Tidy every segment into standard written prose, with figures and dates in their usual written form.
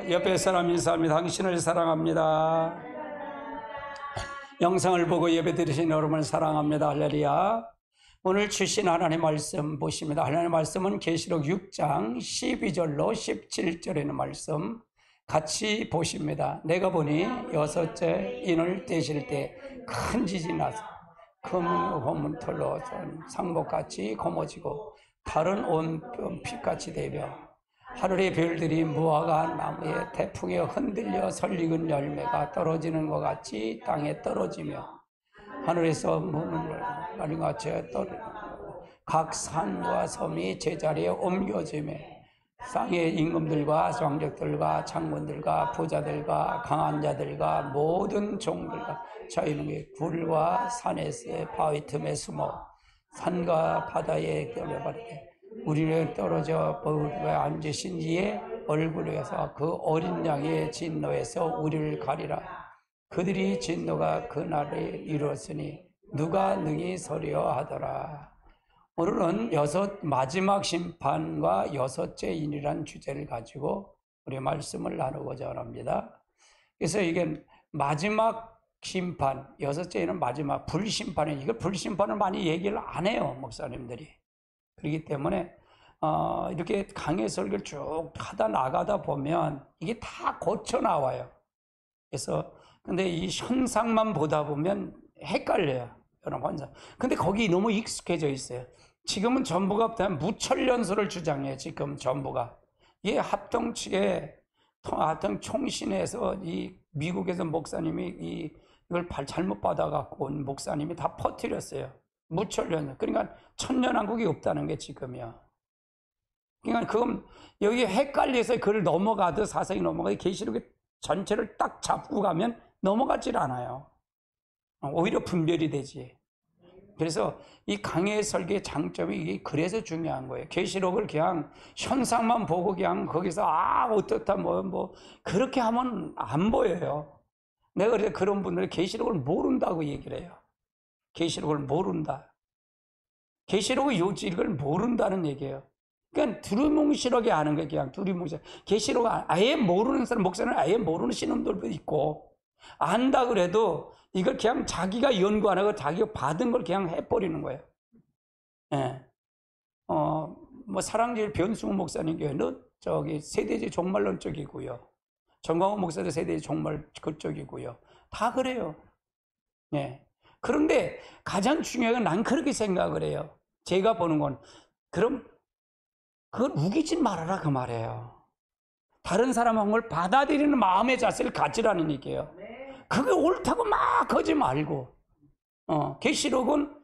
옆에 사람 인사합니다. 당신을 사랑합니다. 영상을 보고 예배 드리신 여러분을 사랑합니다. 할렐루야. 오늘 주신 하나님의 말씀 보십니다. 하나님의 말씀은 계시록 6장 12절로 17절에 있는 말씀 같이 보십니다. 내가 보니 여섯째 인을 떼실 때 큰 지진이 나서 검은 털로 상복같이 거머지고 달은 온 빛같이 되며 하늘의 별들이 무화과 나무에 태풍에 흔들려 설익은 열매가 떨어지는 것 같이 땅에 떨어지며 하늘에서 무는 날같이 각 산과 섬이 제자리에 옮겨지며 땅의 임금들과 왕족들과 장군들과 부자들과 강한 자들과 모든 종들과 자유는 굴과 산에서 바위 틈에 숨어 산과 바다에 떨어버리게 우리는 떨어져 버울에 앉으신 이의 얼굴에서 그 어린 양의 진노에서 우리를 가리라. 그들이 진노가 그날에 이루었으니 누가 능히 서려 하더라. 오늘은 마지막 심판과 여섯째 인이란 주제를 가지고 우리 말씀을 나누고자 합니다. 그래서 이게 마지막 심판, 여섯째 인은 마지막 불심판이에요. 이걸 불심판을 많이 얘기를 안 해요, 목사님들이. 그렇기 때문에 이렇게 강해 설교를 쭉 하다 나가다 보면 이게 다 고쳐 나와요. 그래서 근데 이 현상만 보다 보면 헷갈려요. 여러분 환상. 근데 거기 너무 익숙해져 있어요. 지금은 정부가 무천년설을 주장해요. 지금 정부가 이게 합동 측에 합동 총신에서 이 미국에서 목사님이 이걸 잘못 받아갖고 온 목사님이 다 퍼뜨렸어요. 무천년. 그러니까 천년왕국이 없다는 게 지금이야. 그러니까 그건 여기 헷갈려서 그걸 넘어가도 사상이 넘어가도 계시록 전체를 딱 잡고 가면 넘어가질 않아요. 오히려 분별이 되지. 그래서 이 강해 설계의 장점이 이게 그래서 중요한 거예요. 계시록을 그냥 현상만 보고 그냥 거기서 어떻다 그렇게 하면 안 보여요. 내가 그래서 그런 분들이 계시록을 모른다고 얘기를 해요. 계시록을 모른다. 계시록의 요지를 모른다는 얘기예요. 그냥 두리뭉실하게 아는 거예요. 그냥 두리뭉실. 계시록 아예 모르는 사람, 목사는 아예 모르는 신놈들도 있고, 안다 그래도 이걸 그냥 자기가 연구 안 하고 자기가 받은 걸 그냥 해버리는 거예요. 예. 사랑제일 변승우 목사님 교회는 저기 세대주의 종말론 쪽이고요. 정광훈 목사도 세대주의 종말 그쪽이고요. 다 그래요. 예. 그런데 가장 중요한 건 난 그렇게 생각을 해요. 제가 보는 건 그럼 그걸 우기지 말아라 그 말이에요. 다른 사람 한 걸 받아들이는 마음의 자세를 가지라는 얘기예요. 그게 옳다고 막 하지 말고 계시록은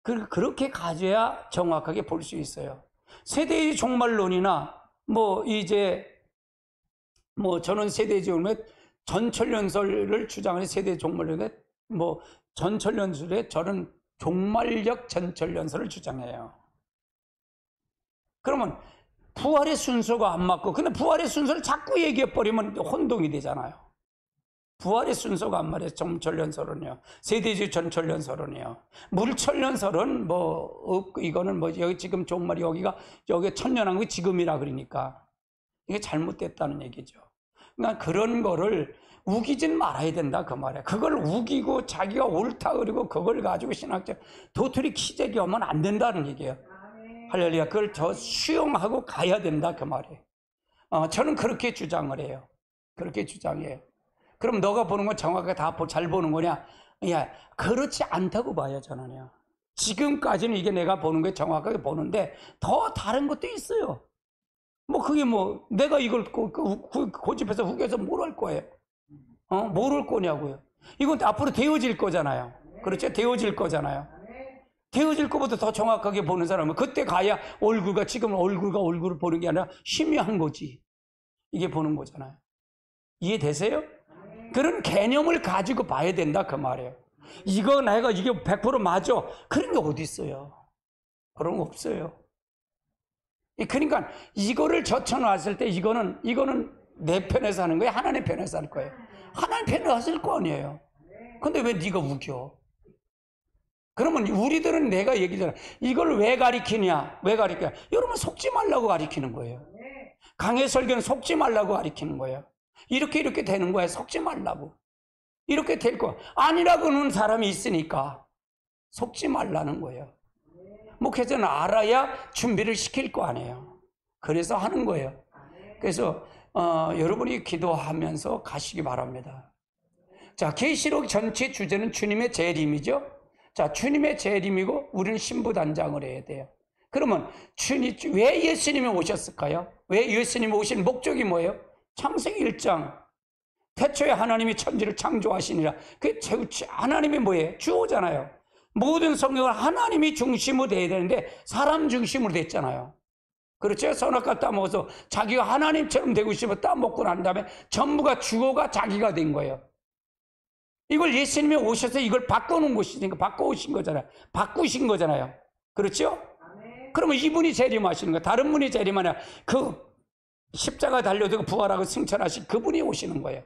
그렇게 가져야 정확하게 볼 수 있어요. 세대의 종말론이나 저는 세대주의 전천년설을 주장하는 세대 종말론에 전천년설에 저는 종말적 전천년설을 주장해요. 그러면 부활의 순서가 안 맞고 근데 부활의 순서를 자꾸 얘기해버리면 혼동이 되잖아요. 부활의 순서가 안 맞아요. 전천년설은요. 세대주의 전천년설은요. 물천년설은 이거는 여기 지금 종말이 여기 천년왕국이 지금이라 그러니까 이게 잘못됐다는 얘기죠. 그러니까 그런 거를 우기진 말아야 된다 그 말이야. 그걸 우기고 자기가 옳다 그리고 그걸 가지고 신학적 도토리 키재기 하면 안 된다는 얘기예요. 할렐루야. 그걸 더 수용하고 가야 된다 그 말이에요. 저는 그렇게 주장을 해요. 그렇게 주장해요. 그럼 너가 보는 건 정확하게 다 잘 보는 거냐? 야, 그렇지 않다고 봐요 저는요. 지금까지는 이게 내가 보는 게 정확하게 보는데 더 다른 것도 있어요. 그게 내가 이걸 고집해서 후겨서 뭘 할 거예요? 뭘 할 거냐고요? 이건 앞으로 되어질 거잖아요. 그렇죠? 되어질 거잖아요. 되어질 것보다 더 정확하게 보는 사람은 그때 가야 지금 얼굴을 보는 게 아니라 희미한 거지. 이게 보는 거잖아요. 이해되세요? 그런 개념을 가지고 봐야 된다 그 말이에요. 이게 100% 맞아. 그런 게 어디 있어요? 그런 거 없어요. 그러니까 이거를 젖혀놨을 때 이거는 내 편에서 하는 거예요? 하나님 편에서 할 거예요? 하나님 편에서 하실 거 아니에요? 근데 왜 네가 우겨? 그러면 우리들은 내가 얘기잖아. 이걸 왜 가리키냐? 왜 가리켜? 여러분 속지 말라고 가리키는 거예요. 강해 설교는 속지 말라고 가리키는 거예요. 이렇게 되는 거야. 속지 말라고. 이렇게 될 거. 아니라고 하는 사람이 있으니까 속지 말라는 거예요. 목회자는 알아야 준비를 시킬 거 아니에요. 그래서 하는 거예요. 그래서 여러분이 기도하면서 가시기 바랍니다. 자, 계시록 전체 주제는 주님의 재림이죠. 자, 주님의 재림이고 우리는 신부단장을 해야 돼요. 그러면 왜 예수님이 오셨을까요? 왜 예수님이 오신 목적이 뭐예요? 창세기 1장 태초에 하나님이 천지를 창조하시니라. 그 하나님이 뭐예요? 주어잖아요. 모든 성경은 하나님이 중심으로 돼야 되는데 사람 중심으로 됐잖아요. 그렇죠? 선악과 따먹어서 자기가 하나님처럼 되고 싶어 따먹고 난 다음에 전부가 주어가 자기가 된 거예요. 이걸 예수님이 오셔서 이걸 바꿔놓은 것이니까 바꿔오신 거잖아요. 바꾸신 거잖아요. 그렇죠? 그러면 이분이 재림하시는 거예요. 다른 분이 재림하냐? 그 십자가 달려들고 부활하고 승천하신 그분이 오시는 거예요.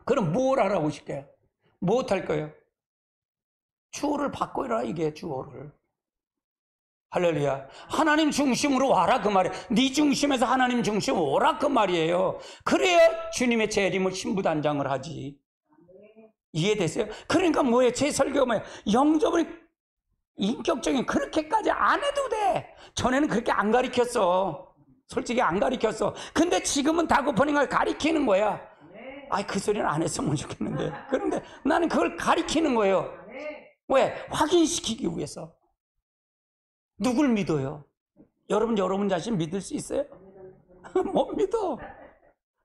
그럼 뭘 하라고 오실게요? 뭐 할 거예요? 주어를 바꿔라, 이게 주어를. 할렐루야. 하나님 중심으로 와라 그 말이에요. 네 중심에서 하나님 중심으로 오라 그 말이에요. 그래야 주님의 재림을 신부단장을 하지. 이해되세요? 그러니까 뭐예요? 제 설교가 뭐예요? 영접은 인격적인 그렇게까지 안 해도 돼. 전에는 그렇게 안 가르쳤어. 솔직히 안 가르쳤어. 근데 지금은 다급하니까 가르치는 거야. 아이, 그 소리는 안 했으면 좋겠는데. 그런데 나는 그걸 가르치는 거예요. 왜? 확인시키기 위해서. 누굴 믿어요? 여러분 자신 믿을 수 있어요? 못 믿어.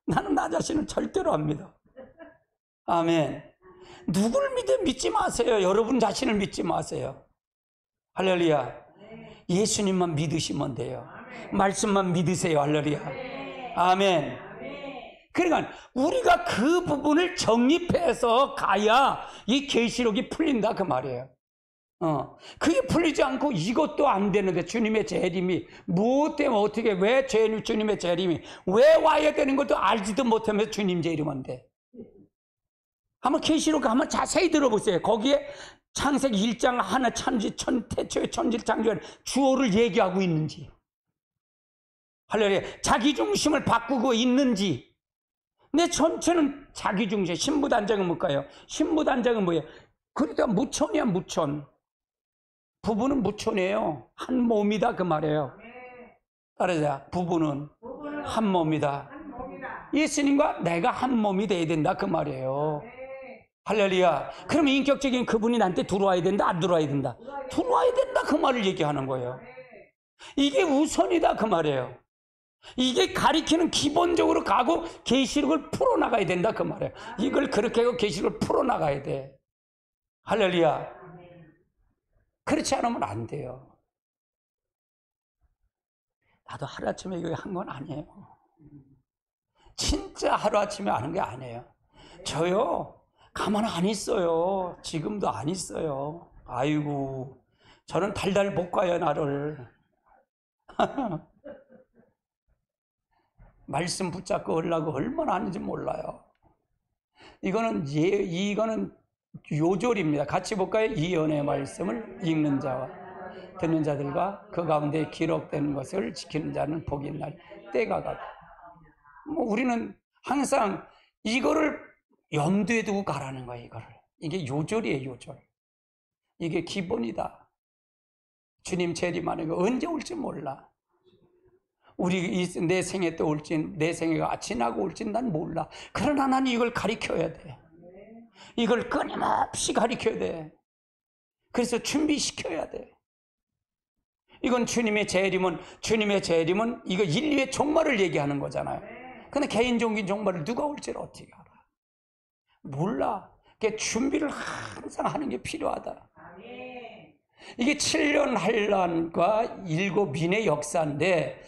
나는 나 자신을 절대로 안 믿어. 아멘. 누굴 믿지 마세요. 여러분 자신을 믿지 마세요. 할렐루야. 예수님만 믿으시면 돼요. 말씀만 믿으세요. 할렐루야. 아멘. 그러니까 우리가 그 부분을 정립해서 가야 이 계시록이 풀린다 그 말이에요. 그게 풀리지 않고 이것도 안 되는데 주님의 재림이 무엇 때문에 어떻게 왜 주님의 재림이 왜 와야 되는 것도 알지도 못하면서 주님 재림한데. 한번 계시록 한번 자세히 들어보세요. 거기에 창세기 1장 하나 태초에 천지를 창조한 주어를 얘기하고 있는지, 할렐루야, 자기 중심을 바꾸고 있는지. 내 전체는 자기 중심. 신부단장은 뭘까요? 신부단장은 뭐예요? 그러니까 무천이야, 무천. 부부는 무천이에요. 한 몸이다 그 말이에요. 따라자, 부부는 한 몸이다. 예수님과 내가 한 몸이 돼야 된다 그 말이에요. 할렐루야. 그러면 인격적인 그분이 나한테 들어와야 된다, 안 들어와야 된다? 들어와야 된다 그 말을 얘기하는 거예요. 이게 우선이다 그 말이에요. 이게 가리키는 기본적으로 가고 계시록을 풀어나가야 된다 그 말이에요. 이걸 그렇게 하고 계시록을 풀어나가야 돼. 할렐루야. 그렇지 않으면 안 돼요. 나도 하루아침에 이거 한 건 아니에요. 진짜 하루아침에 하는 게 아니에요. 저요 가만 안 있어요. 지금도 안 있어요. 아이고, 저는 달달 볶아요 나를. 말씀 붙잡고 하려고 얼마나 하는지 몰라요. 이거는 요절입니다. 같이 볼까요? 이 연의 말씀을 읽는 자와 듣는 자들과 그 가운데 기록된 것을 지키는 자는 복이 있나니 때가 가고. 우리는 항상 이거를 염두에 두고 가라는 거예요. 이게 요절이에요. 요절. 이게 기본이다. 주님 재림하는 거 언제 올지 몰라. 내 생에 또 올지, 내 생애가 지나고 올지 난 몰라. 그러나 나는 이걸 가르쳐야 돼. 이걸 끊임없이 가르쳐야 돼. 그래서 준비시켜야 돼. 이건 주님의 재림은 이거 인류의 종말을 얘기하는 거잖아요. 근데 개인적인 종말을 누가 올지를 어떻게 알아? 몰라. 그게 준비를 항상 하는 게 필요하다. 이게 7년 환란과 7인의 역사인데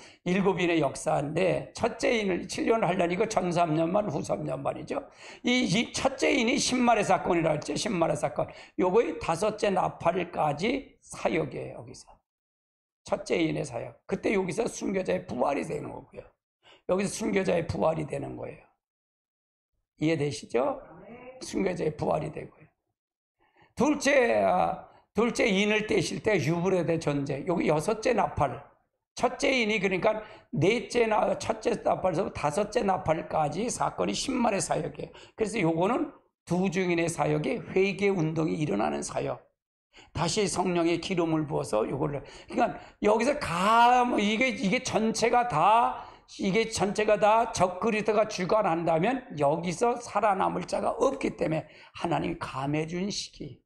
첫째 인을 7년 환란, 이거 전 3년만 후 3년만이죠. 이 첫째 인이 신말의 사건이라 했죠. 신말의 사건. 요거의 다섯째 나팔까지 사역이에요. 여기서 첫째 인의 사역. 그때 여기서 순교자의 부활이 되는 거고요. 여기서 순교자의 부활이 되는 거예요. 이해되시죠? 순교자의 부활이 되고요. 둘째 인을 떼실 때 유브라데 전쟁. 여기 여섯째 나팔. 첫째인이 그러니까 첫째 나팔에서 다섯째 나팔까지 사건이 10만의 사역이에요. 그래서 요거는 두 증인의 사역에 회개 운동이 일어나는 사역. 다시 성령의 기름을 부어서 요거를, 그러니까 여기서 이게 전체가 다 적그리스도가 주관한다면 여기서 살아남을 자가 없기 때문에 하나님이 감해 준 시기.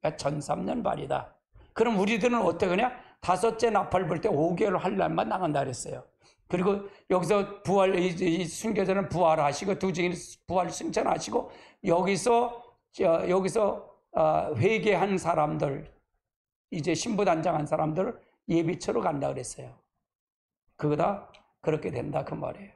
그러니까 전삼년 반이다. 그럼 우리들은 어떻게 그냥 다섯째 나팔 불 때 5개월 할 날만 나간다 그랬어요. 그리고 여기서 이 순교자는 부활하시고 두 증인 부활 승천하시고 여기서 회개한 사람들, 이제 신부단장한 사람들 예비처로 간다 그랬어요. 그거다 그렇게 된다 그 말이에요.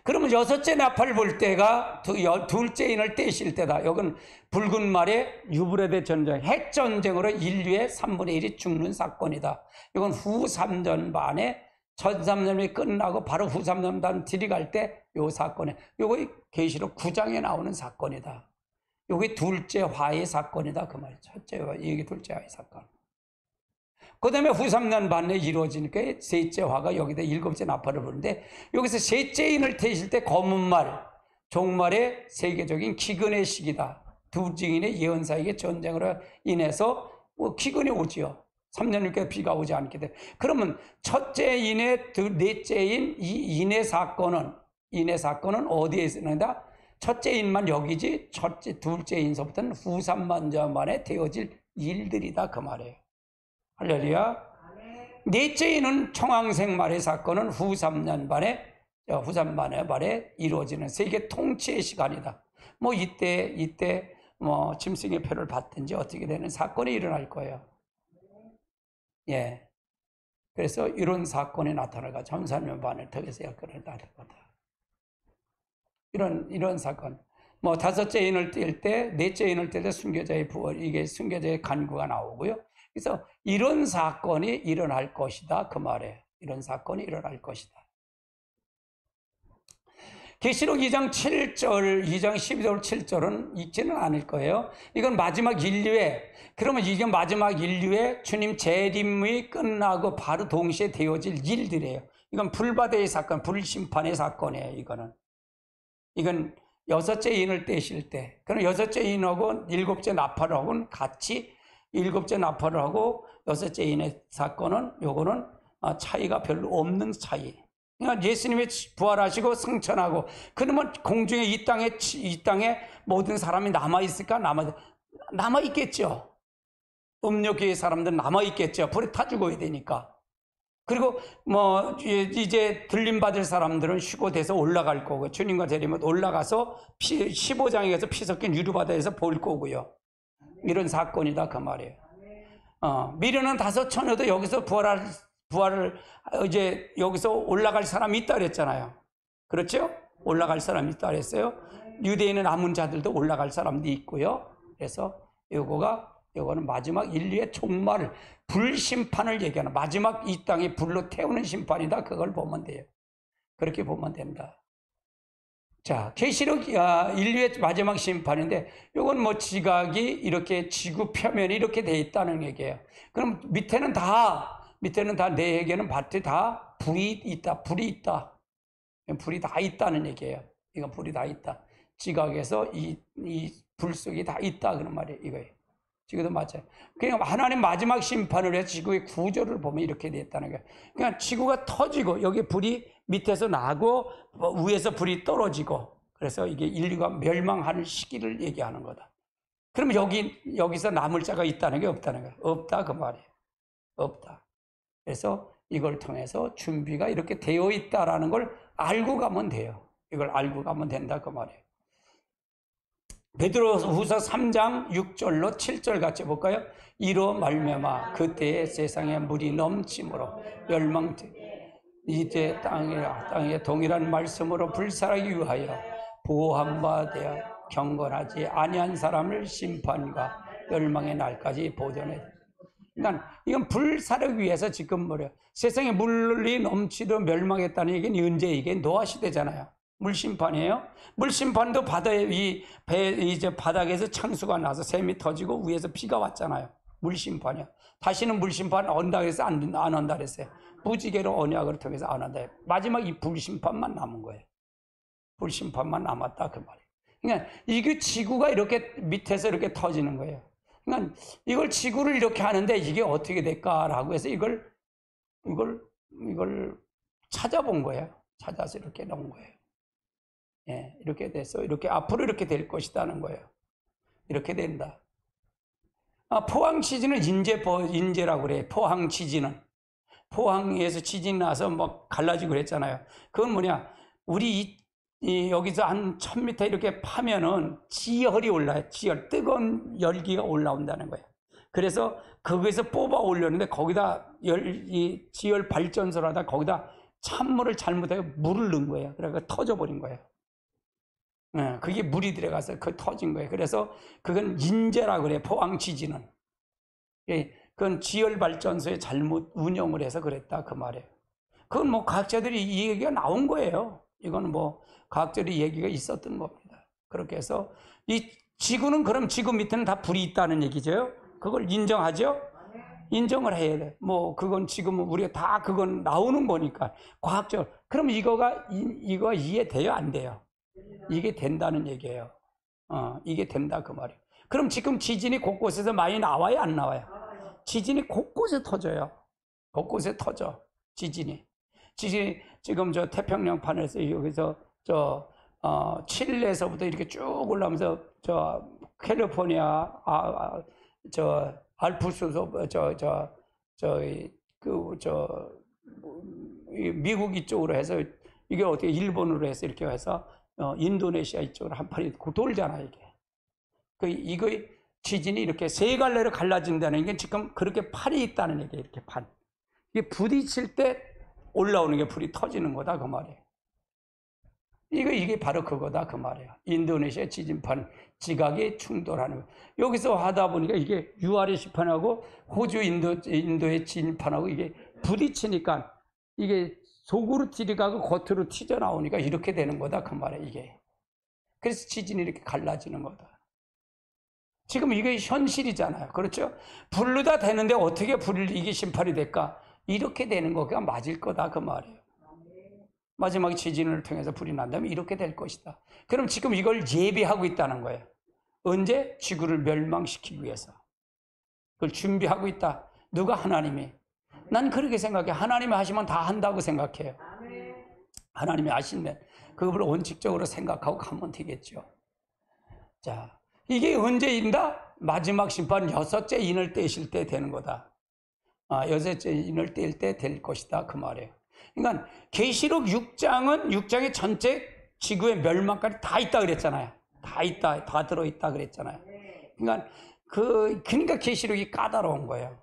그러면 여섯째 나팔 불 때가 둘째 인을 떼실 때다. 여긴 붉은 말에 유브라데 전쟁, 핵전쟁으로 인류의 3분의 1이 죽는 사건이다. 이건 후 3년 반에 전 3년이 끝나고 바로 후 3년 반 들이갈 때 요 사건에, 요거 계시록 9장에 나오는 사건이다. 요게 둘째 화의 사건이다 그 말이죠. 첫째 화, 이게 둘째 화의 사건. 그 다음에 후 3년 반에 이루어지니까 셋째 화가 여기다 일곱째 나팔을 부르는데, 여기서 셋째 인을 태실 때 검은 말, 종말의 세계적인 기근의 시기다. 두 증인의 예언사에게 전쟁으로 인해서 기근이 오지요. 3년 6개월 비가 오지 않게 돼. 그러면 첫째 인의 넷째 인, 이 인의 사건은 어디에 있는다? 첫째 인만 여기지, 둘째 인서부터는 후 3만 년 만에 되어질 일들이다 그 말이에요. 할렐루야. 넷째 인은 청황생 말의 사건은 후 3년 만에 이루어지는 세계 통치의 시간이다. 뭐 이때 짐승의 표를 받든지 어떻게 되는 사건이 일어날 거예요. 예. 그래서 이런 사건이 나타나가 전 3년 반을 통해서 역할을 나타날 거다. 이런 사건. 뭐 다섯째 인을 뗄 때, 넷째 인을 뗄 때 순교자의 부활, 이게 순교자의 간구가 나오고요. 그래서 이런 사건이 일어날 것이다 그 말이에요. 이런 사건이 일어날 것이다. 계시록 2장 7절, 2장 12절 7절은 읽지는 않을 거예요. 이건 마지막 인류에, 그러면 이게 마지막 인류에 주님 재림이 끝나고 바로 동시에 되어질 일들이에요. 이건 불바다의 사건, 불심판의 사건이에요. 이건 여섯째 인을 떼실 때, 그럼 여섯째 인하고 일곱째 나팔하고는 같이, 일곱째 나팔을 하고 여섯째 인의 사건은 요거는 차이가 별로 없는 차이. 그러니까 예수님이 부활하시고 승천하고, 그러면 공중에 이 땅에 모든 사람이 남아있을까? 남아있겠죠. 음료교회 사람들은 남아있겠죠. 불에 타 죽어야 되니까. 그리고 뭐 이제 들림받을 사람들은 휴고돼서 올라갈 거고, 주님과 재림은 올라가서 15장에 가서 피 섞인 유리바다에서 볼 거고요. 이런 사건이다 그 말이에요. 미련한 5처녀도 여기서 부활을 이제 여기서 올라갈 사람이 있다 그랬잖아요. 그렇죠? 올라갈 사람이 있다 그랬어요. 유대인의 남은 자들도 올라갈 사람도 있고요. 그래서 요거는 마지막 인류의 종말, 불심판을 얘기하는, 마지막 이 땅에 불로 태우는 심판이다. 그걸 보면 돼요. 그렇게 보면 된다. 자, 계시록 인류의 마지막 심판인데, 요건 뭐 지각이 이렇게 지구 표면이 이렇게 돼 있다는 얘기예요. 그럼 밑에는 다 내에게는 밭에 다 불이 있다. 불이 다 있다는 얘기예요. 이건 불이 다 있다. 지각에서 이 불 속이 다 있다 그런 말이에요. 이거예요. 지금도 맞아요. 그냥 하나님 마지막 심판을 해서 지구의 구조를 보면 이렇게 됐다는 거예요. 그냥 지구가 터지고 여기 불이 밑에서 나고 위에서 불이 떨어지고, 그래서 이게 인류가 멸망하는 시기를 얘기하는 거다. 그럼 여기서 남을 자가 있다는 게 없다는 거예요. 없다 그 말이에요. 없다. 그래서 이걸 통해서 준비가 이렇게 되어 있다라는 걸 알고 가면 돼요. 이걸 알고 가면 된다 그 말이에요. 베드로후서 3장 6절로 7절 같이 볼까요? 이로 말미암아 그때의 세상에 물이 넘침으로 이제 땅에 동일한 말씀으로 불살하기 위하여 보호함과 되어 경건하지 아니한 사람을 심판과 멸망의 날까지 보존해. 그러니까 이건 불사르기 위해서 지금 세상에 물이 넘치도록 멸망했다는 얘기는 언제 이게 노아 시대잖아요. 물심판이에요. 물심판도 바닥에서 창수가 나서 샘이 터지고 위에서 비가 왔잖아요. 물심판이야. 다시는 물심판 언다 그래서 안 한다 그랬어요. 무지개로 언약을 통해서 안 한다. 마지막 이 불심판만 남은 거예요. 불심판만 남았다 그 말이에요. 그러니까 이게 지구가 이렇게 밑에서 이렇게 터지는 거예요. 그러니까 이걸 지구를 이렇게 하는데 이게 어떻게 될까라고 해서 이걸 찾아본 거예요. 찾아서 이렇게 놓은 거예요. 예, 이렇게 돼서 이렇게 앞으로 이렇게 될 것이다는 거예요. 이렇게 된다. 포항 지진은 인재라고 그래요. 포항 지진은. 포항에서 지진 나서 뭐 갈라지고 그랬잖아요. 그건 뭐냐? 우리 여기서 한 1000m 이렇게 파면은 지열이 올라요. 지열, 뜨거운 열기가 올라온다는 거예요. 그래서 거기서 뽑아 올렸는데 거기다 지열 발전소를 하다 거기다 찬물을 잘못해서 물을 넣은 거예요. 그래서 터져버린 거예요. 그게 물이 들어가서 그 터진 거예요. 그래서 그건 인재라고 그래요. 포항 지진은. 그건 지열 발전소에 잘못 운영을 해서 그랬다 그 말이에요. 그건 뭐 과학자들이 이 얘기가 나온 거예요. 이건 뭐 과학자들이 얘기가 있었던 겁니다. 그렇게 해서 이 지구는 그럼 지구 밑에는 다 불이 있다는 얘기죠. 그걸 인정하죠? 인정을 해야 돼. 뭐 그건 지금 우리가 다 그건 나오는 거니까 과학적. 그럼 이거 이해돼요? 안 돼요? 이게 된다는 얘기예요. 이게 된다 그 말이에요. 그럼 지금 지진이 곳곳에서 많이 나와요? 안 나와요? 지진이 곳곳에 터져요. 곳곳에 터져. 지진이 지금 저 태평양판에서 여기서 칠레에서부터 이렇게 쭉 올라오면서 저 캘리포니아 저 알프스에서 미국 이쪽으로 해서 이게 어떻게 일본으로 해서 이렇게 해서 인도네시아 이쪽으로 한 판이 돌잖아요. 이거 지진이 이렇게 세 갈래로 갈라진다는 게 지금 그렇게 판이 있다는 얘기예요. 이렇게 판. 이게 부딪힐 때 올라오는 게 불이 터지는 거다 그 말이에요. 이게 바로 그거다 그 말이에요. 인도네시아 지진판 지각이 충돌하는 거. 여기서 하다 보니까 이게 URS판하고 호주 인도의 지진판하고 이게 부딪히니까 이게 속으로 들어가고 겉으로 튀어나오니까 이렇게 되는 거다 그 말이에요. 이게. 그래서 지진이 이렇게 갈라지는 거다. 지금 이게 현실이잖아요. 그렇죠? 불르다 되는데 어떻게 불을 이게 심판이 될까? 이렇게 되는 거가 맞을 거다 그 말이에요. 마지막에 지진을 통해서 불이 난다면 이렇게 될 것이다. 그럼 지금 이걸 예비하고 있다는 거예요. 언제? 지구를 멸망시키기 위해서. 그걸 준비하고 있다. 누가? 하나님이. 난 그렇게 생각해. 하나님이 하시면 다 한다고 생각해요. 하나님이 하시면 그걸 원칙적으로 생각하고 가면 되겠죠. 자, 이게 언제 인다? 마지막 심판 6째 인을 떼실 때 되는 거다. 6째 인을 뗄 때 될 것이다 그 말이에요. 그러니까 계시록 6장의 전체 지구의 멸망까지 다 있다 그랬잖아요. 다 있다, 다 들어있다 그랬잖아요. 그러니까 계시록이 까다로운 거예요.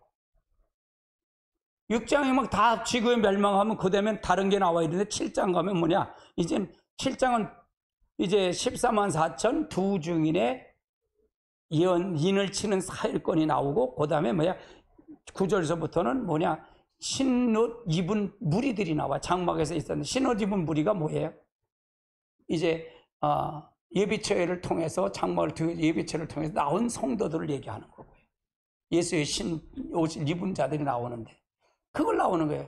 6장이 막 다 지구의 멸망하면 그 다음에 다른 게 나와야 되는데 7장 가면 뭐냐? 이제 7장은 이제 14만 4천 두 중인의 인을 치는 사일권이 나오고 그 다음에 뭐야? 9절서부터는 뭐냐? 신옷 입은 무리들이 나와. 장막에서 있었는데 신옷 입은 무리가 뭐예요? 이제 예비처회를 통해서 장막을 예비처회를 통해서 나온 성도들을 얘기하는 거고요. 예수의 옷을 입은 자들이 나오는데 그걸 나오는 거예요.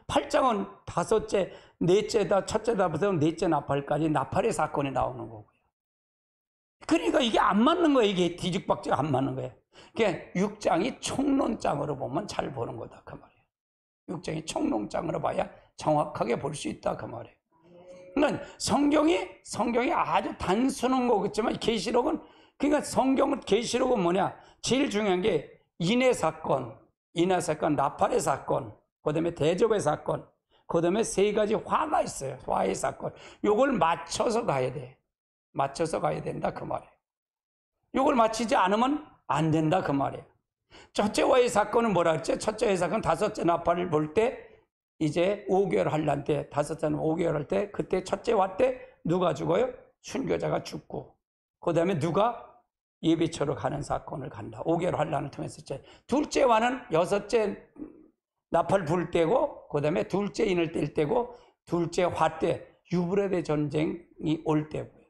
8장은 다섯째, 넷째다, 첫째다부터 넷째 나팔까지 나팔의 사건이 나오는 거고요. 그러니까 이게 안 맞는 거예요. 이게 뒤죽박죽 안 맞는 거예요. 그러니까 6장이 총론장으로 보면 잘 보는 거다 그 말이에요. 6장이 총론장으로 봐야 정확하게 볼 수 있다 그 말이에요. 그러니까 성경이 아주 단순한 거겠지만 계시록은 그러니까 계시록은 뭐냐? 제일 중요한 게 인의 사건, 나팔의 사건, 그다음에 대접의 사건, 그다음에 세 가지 화가 있어요. 화의 사건. 요걸 맞춰서 가야 돼. 맞춰서 가야 된다 그 말이에요. 요걸 맞추지 않으면 안 된다 그 말이에요. 첫째 화의 사건은 뭐라 했죠? 첫째 화의 사건은 다섯째 나팔을 볼 때 이제 5개월 할란 때, 다섯째는 5개월 할 때, 그때 첫째 화 때 누가 죽어요? 순교자가 죽고, 그 다음에 누가 예배처로 가는 사건을 간다. 5개월 환란을 통해서. 둘째 화는 여섯째 나팔 불 때고, 그 다음에 둘째 인을 뗄 때고, 둘째 화 때 유브라데 전쟁이 올 때고요.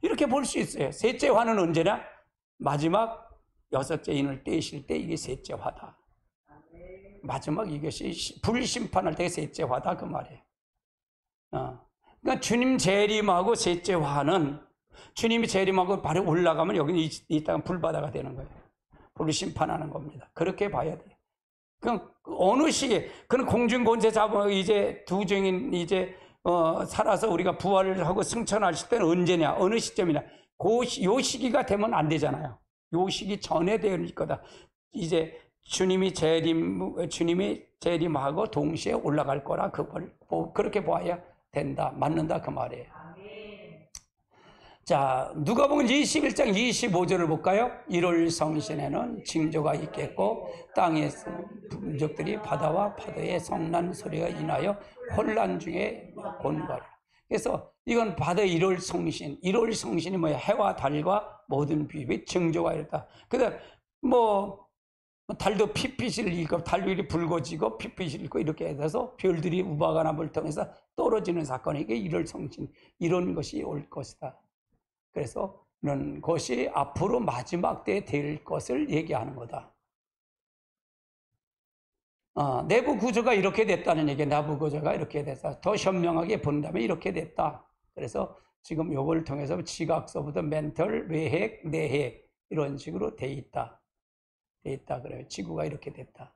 이렇게 볼 수 있어요. 셋째 화는 언제냐? 마지막 여섯째 인을 떼실 때 이게 셋째 화다. 마지막 이것이 불심판할 때 셋째 화다 그 말이에요. 그러니까 주님 재림하고 셋째 화는 주님이 재림하고 바로 올라가면 여기는 이 땅은 불바다가 되는 거예요. 불심판하는 겁니다. 그렇게 봐야 돼요. 그럼 어느 시기에 그는 공중권세 잡아 이제 두 증인 이제 살아서 우리가 부활을 하고 승천하실 때는 언제냐? 어느 시점이냐? 요 시기가 되면 안 되잖아요. 요 시기 전에 될 거다. 이제 주님이 재림하고 동시에 올라갈 거라 그걸 그렇게 봐야 된다. 맞는다 그 말이에요. 자, 누가복음 21장 25절을 볼까요? 1월 성신에는 징조가 있겠고 땅에서 민족들이 바다와 파도의 성난 소리가 인하여 혼란 중에 곤거리라. 그래서 이건 바다 1월 성신. 1월 성신이 뭐야? 해와 달과 모든 비비 징조가 있다. 그다음 달도 핏빛을 잃고 달도 붉어지고 핏빛을 잃고 이렇게 해서 별들이 우박아나무를 통해서 떨어지는 사건이 이게 1월 성신. 이런 것이 올 것이다. 그래서 이런 것이 앞으로 마지막 때에 될 것을 얘기하는 거다. 내부 구조가 이렇게 됐다는 얘기예요. 내부 구조가 이렇게 돼서 더 현명하게 본다면 이렇게 됐다. 그래서 지금 요걸 통해서 지각서부터 멘털, 외핵, 내핵 이런 식으로 돼 있다. 그래요. 지구가 이렇게 됐다.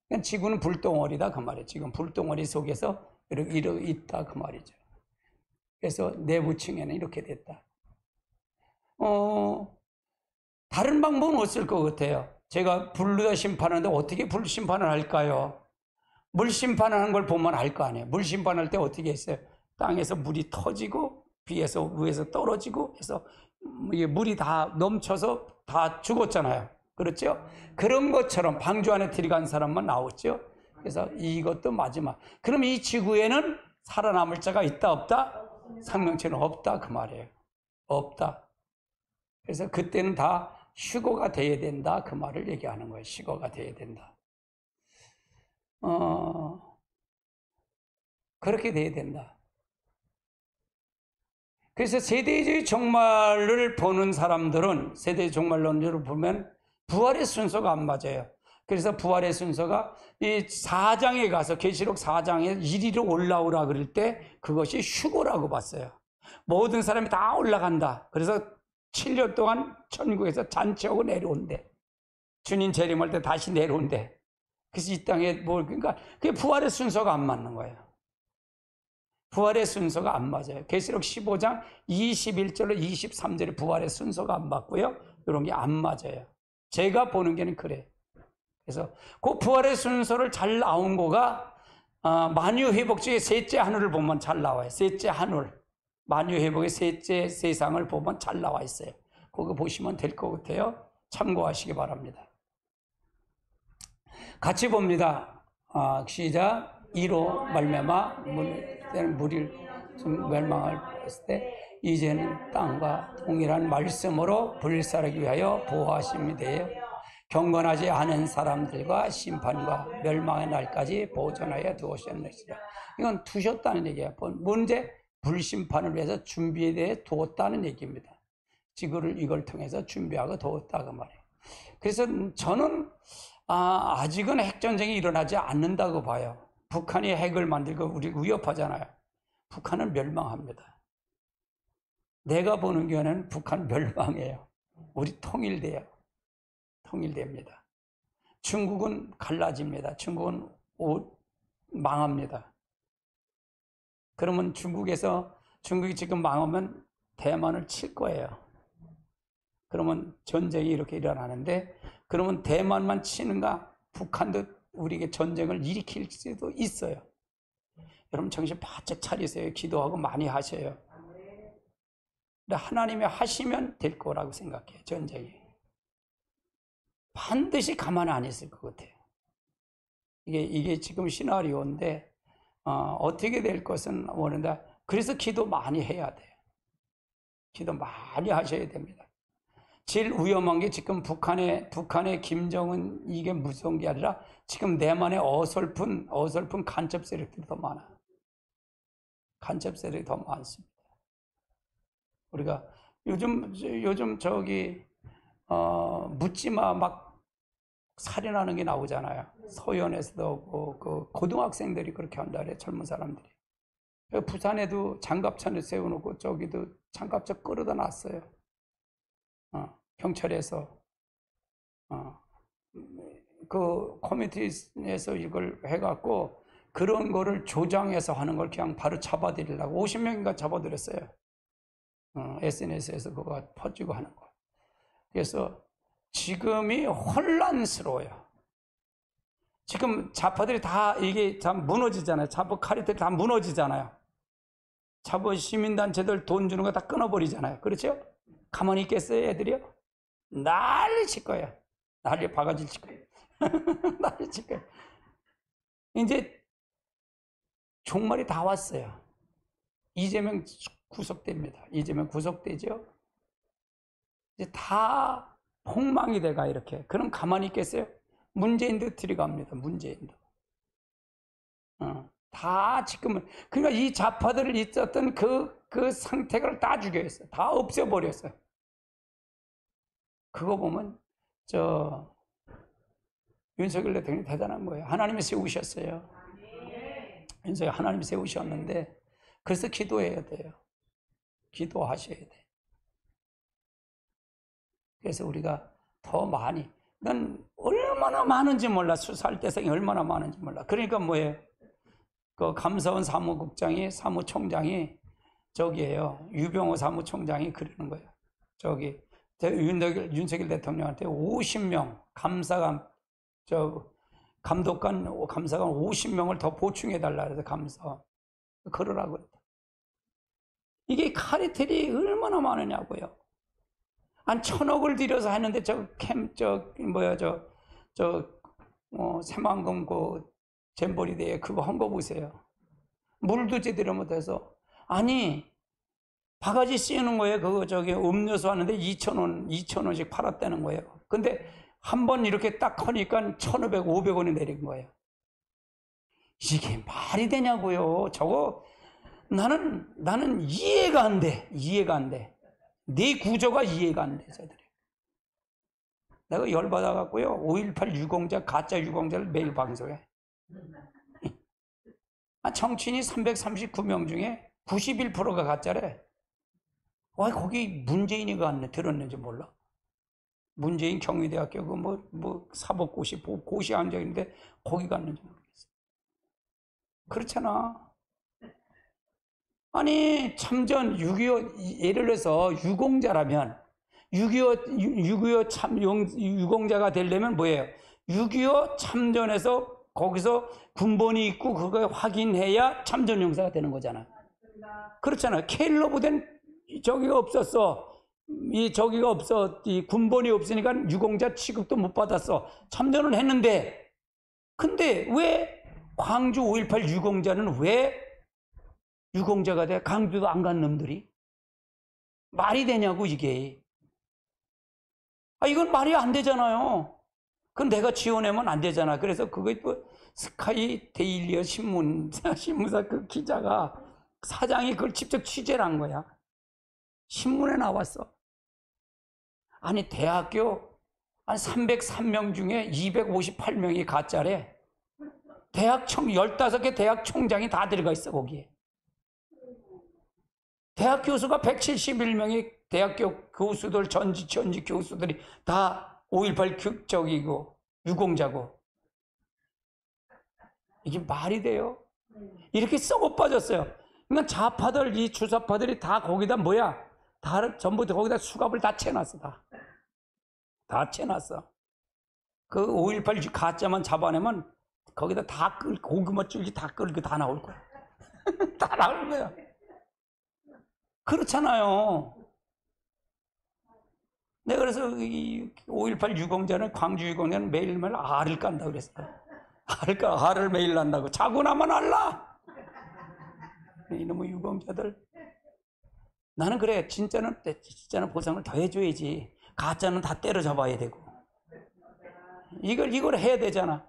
그러니까 지구는 불덩어리다 그 말이에요. 지금 불덩어리 속에서 이렇게 있다 그 말이죠. 그래서 내부층에는 이렇게 됐다. 다른 방법은 없을 것 같아요. 제가 불로 심판하는데 어떻게 불 심판을 할까요? 물 심판하는 걸 보면 알 거 아니에요. 물 심판할 때 어떻게 했어요? 땅에서 물이 터지고 비에서 위에서 떨어지고 해서 물이 다 넘쳐서 다 죽었잖아요. 그렇죠? 그런 것처럼 방주 안에 들어간 사람만 나왔죠. 그래서 이것도 마지막. 그럼 이 지구에는 살아남을 자가 있다 없다? 생명체는 없다 그 말이에요. 없다. 그래서 그때는 다 휴거가 돼야 된다 그 말을 얘기하는 거예요. 휴거가 돼야 된다. 그렇게 돼야 된다. 그래서 세대주의 종말을 보는 사람들은 세대주의 종말론을 보면 부활의 순서가 안 맞아요. 그래서 부활의 순서가 이 4장에 가서 계시록 4장에 이리로 올라오라 그럴 때 그것이 휴거라고 봤어요. 모든 사람이 다 올라간다. 그래서 7년 동안 천국에서 잔치하고 내려온대. 주님 재림할 때 다시 내려온대. 그래서 이 땅에 그러니까 그게 부활의 순서가 안 맞는 거예요. 부활의 순서가 안 맞아요. 계시록 15장 21절로 23절에 부활의 순서가 안 맞고요. 이런 게 안 맞아요. 제가 보는 게는 그래. 그래서 그 부활의 순서를 잘 나온 거가 만유회복주의 셋째 하늘을 보면 잘 나와요. 셋째 하늘. 만유회복의 셋째 세상을 보면 잘 나와 있어요. 그거 보시면 될 것 같아요. 참고하시기 바랍니다. 같이 봅니다. 시작. 이로 말미암아 물이 멸망을 했을 때 이제는 땅과 동일한 말씀으로 불살하기 위하여 보호하심이 되어 경건하지 않은 사람들과 심판과 멸망의 날까지 보존하여 두었느니라. 이건 두셨다는 얘기예요. 문제 불심판을 위해서 준비에 대해 두었다는 얘기입니다. 지구를 이걸 통해서 준비하고 두었다 그 말이에요. 그래서 저는 아직은 핵전쟁이 일어나지 않는다고 봐요. 북한이 핵을 만들고 우리 위협하잖아요. 북한은 멸망합니다. 내가 보는 경우는 북한 멸망해요. 우리 통일돼요. 통일됩니다. 중국은 갈라집니다. 중국은 망합니다. 그러면 중국이 지금 망하면 대만을 칠 거예요. 그러면 전쟁이 이렇게 일어나는데 그러면 대만만 치는가? 북한도 우리에게 전쟁을 일으킬 수도 있어요. 여러분 정신 바짝 차리세요. 기도하고 많이 하셔요. 근데 하나님이 하시면 될 거라고 생각해요. 전쟁이. 반드시 가만 안 있을 것 같아요. 이게 지금 시나리오인데 어떻게 될 것은 모른다. 그래서 기도 많이 해야 돼요. 기도 많이 하셔야 됩니다. 제일 위험한 게 지금 북한의 김정은 이게 무서운 게 아니라 지금 내만의 어설픈 간첩 세력들이 더 많아. 간첩 세력이 더 많습니다. 우리가 요즘 묻지마 막 살인하는 게 나오잖아요. 서현에서도 오고, 그 고등학생들이 그렇게 한다 그래, 젊은 사람들이. 부산에도 장갑차를 세워놓고 저기도 장갑차 끌어다 놨어요. 경찰에서. 그 커뮤니티에서 이걸 해갖고 그런 거를 조장해서 하는 걸 그냥 바로 잡아들이려고 50명인가 잡아들였어요. SNS에서 그거 퍼지고 하는 거. 그래서 지금이 혼란스러워요. 지금 좌파들이 다 이게 다 무너지잖아요. 좌파 카리텔이 다 무너지잖아요. 좌파 시민단체들 돈 주는 거 다 끊어버리잖아요. 그렇죠? 가만히 있겠어요, 애들이요? 난리 칠 거예요. 난리 바가지 칠 거예요. 난리 칠 거예요. 이제 종말이 다 왔어요. 이재명 구속됩니다. 이재명 구속되죠? 이제 다 폭망이 돼가 이렇게. 그럼 가만히 있겠어요? 문재인도 들어갑니다. 문재인도. 다 지금은 그러니까 이 좌파들을 있었던 그 상태를 다 죽여했어요. 다 없애버렸어요. 그거 보면 윤석열 대통령이 대단한 거예요. 하나님이 세우셨어요. 윤석열 하나님이 세우셨는데 그래서 기도해야 돼요. 기도하셔야 돼요. 그래서 우리가 더 많이, 난 얼마나 많은지 몰라. 수사할 대상이 얼마나 많은지 몰라. 그러니까 뭐예요? 그 감사원 사무총장이 저기예요. 유병호 사무총장이 그러는 거예요. 저기 윤석열 대통령한테 50명 감독관 50명을 더 보충해 달라 그래서 감사 그러라고 그랬다. 이게 카리텔이 얼마나 많으냐고요. 한 1,000억을 들여서 하는데 새만금 잼버리 대회 그거 한 거 보세요. 물도 제대로 못해서. 아니, 바가지 씌우는 거예요. 그거 음료수 하는데 2,000원씩 팔았다는 거예요. 근데 한 번 이렇게 딱 하니까 1,500, 500원이 내린 거예요. 이게 말이 되냐고요. 저거 나는 이해가 안 돼. 이해가 안 돼. 네 구조가 이해가 안 돼, 저들이. 내가 열받아갖고요. 5.18 유공자, 가짜 유공자를 매일 방송해. 정치인이 339명 중에 91%가 가짜래. 와, 거기 문재인이 들었는지 몰라. 문재인 경희대학교 사법고시 고시 앉아있는데 거기 갔는지 모르겠어. 그렇잖아. 아니, 참전 6.25 예를 들어서 유공자라면 6.25 유공자가 되려면 뭐예요? 6.25 참전해서 거기서 군번이 있고 그거 확인해야 참전 용사가 되는 거잖아. 그렇잖아. 케일러보된 저기가 없었어. 이 군번이 없으니까 유공자 취급도 못 받았어. 참전을 했는데, 근데 왜 광주 5.18 유공자는 왜 유공자가 돼? 강주도 안 간 놈들이? 말이 되냐고, 이게. 이건 말이 안 되잖아요. 그건 내가 지원하면 안 되잖아. 그래서 그거 스카이 데일리어 신문사 그 기자가, 사장이 그걸 직접 취재를 한 거야. 신문에 나왔어. 아니, 대학교 한 303명 중에 258명이 가짜래. 15개 대학 총장이 다 들어가 있어, 거기에. 대학 교수가 171명이 대학교 교수들, 전직 교수들이 다 5.18 유공자고. 이게 말이 돼요? 이렇게 썩어 빠졌어요. 그러니까 좌파들, 이 주사파들이 다 거기다 전부 거기다 수갑을 다 채놨어, 다 채놨어. 그 5.18 가짜만 잡아내면 거기다 다 고구마 줄기 다 끌고 다 나올 거야. 다 나올 거야. 그렇잖아요. 내가 그래서 이 5.18 유공자는, 광주 유공자는 매일매일 알을 깐다고 그랬어. 알을 매일 난다고. 자고 나면 알라. 이놈의 유공자들. 나는 그래. 진짜는 보상을 더 해줘야지. 가짜는 다 때려잡아야 되고. 이걸 해야 되잖아.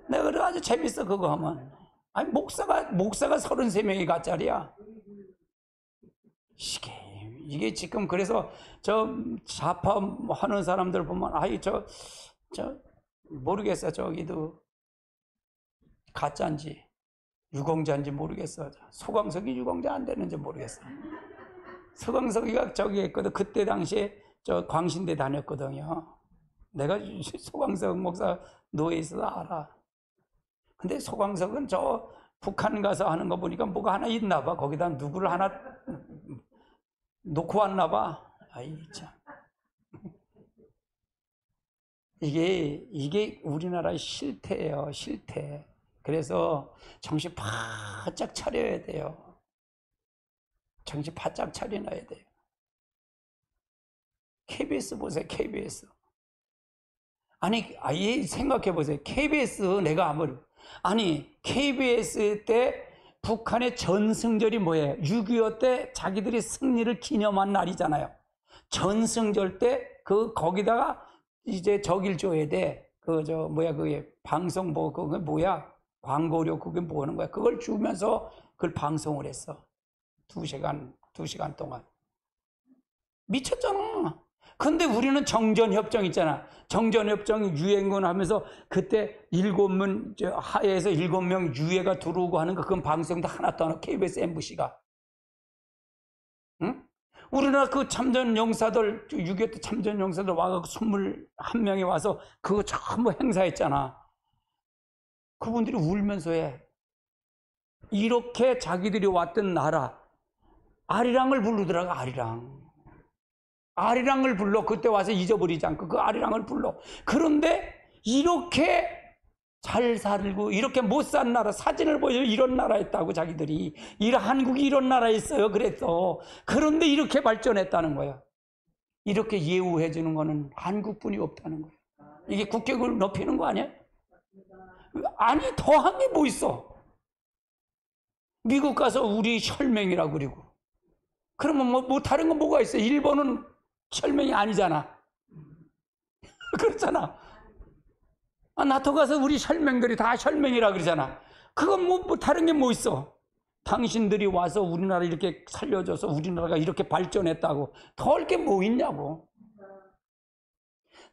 내가 그래 아주 재밌어, 그거 하면. 아니, 목사가 33명이 가짜리야. 이게 지금 그래서 저 좌파 하는 사람들 보면 아이 저 모르겠어. 저기도 가짜인지 유공자인지 모르겠어. 소광석이 유공자 안 되는지 모르겠어. 소광석이가 저기 했거든. 그때 당시에 저 광신대 다녔거든요. 내가 소광석 목사 노예에서 알아. 근데 소광석은 저 북한 가서 하는 거 보니까 뭐가 하나 있나 봐. 거기다 누구를 하나 놓고 왔나 봐. 아이 참. 이게 우리나라의 실태예요, 실태. 그래서 정신 바짝 차려야 돼요. 정신 바짝 차려놔야 돼요. KBS 보세요, KBS. 아니, 아예 생각해 보세요. KBS 내가 아니, KBS 때 북한의 전승절이 뭐예요? 6.25 때 자기들이 승리를 기념한 날이잖아요. 전승절 때 거기다가 이제 저길 줘야 돼. 그게 방송 그게 뭐야? 광고료 그게 뭐 하는 거야? 그걸 주면서 그걸 방송을 했어. 2시간 동안. 미쳤잖아. 근데 우리는 정전협정 있잖아. 정전협정 유엔군 하면서 그때 7명, 하에서 7명 유해가 들어오고 하는 거, 그건 방송도 하나도 안 하고 KBS, MBC가. 응? 우리나라 그 참전 용사들, 6.25 때 참전 용사들 와가지고 21명이 와서 그거 전부 행사했잖아. 그분들이 울면서 해. 이렇게 자기들이 왔던 나라, 아리랑을 부르더라고, 아리랑. 아리랑을 불러. 그때 와서 잊어버리지 않고 그 아리랑을 불러. 그런데 이렇게 잘 살고 이렇게 못 산 나라, 사진을 보여 이런 나라였다고 자기들이. 한국이 이런 나라였어요. 그랬어. 그런데 이렇게 발전했다는 거야. 이렇게 예우해 주는 거는 한국뿐이 없다는 거야. 이게 국격을 높이는 거 아니야? 아니, 더한 게 뭐 있어? 미국 가서 우리 혈맹이라고 그러고. 그러면 뭐 다른 건 뭐가 있어? 일본은 혈맹이 아니잖아. 그렇잖아. 나토 가서 우리 혈맹들이 다 혈맹이라 그러잖아. 그건 뭐 다른 게 뭐 있어? 당신들이 와서 우리나라 이렇게 살려줘서 우리나라가 이렇게 발전했다고 더 할 게 뭐 있냐고.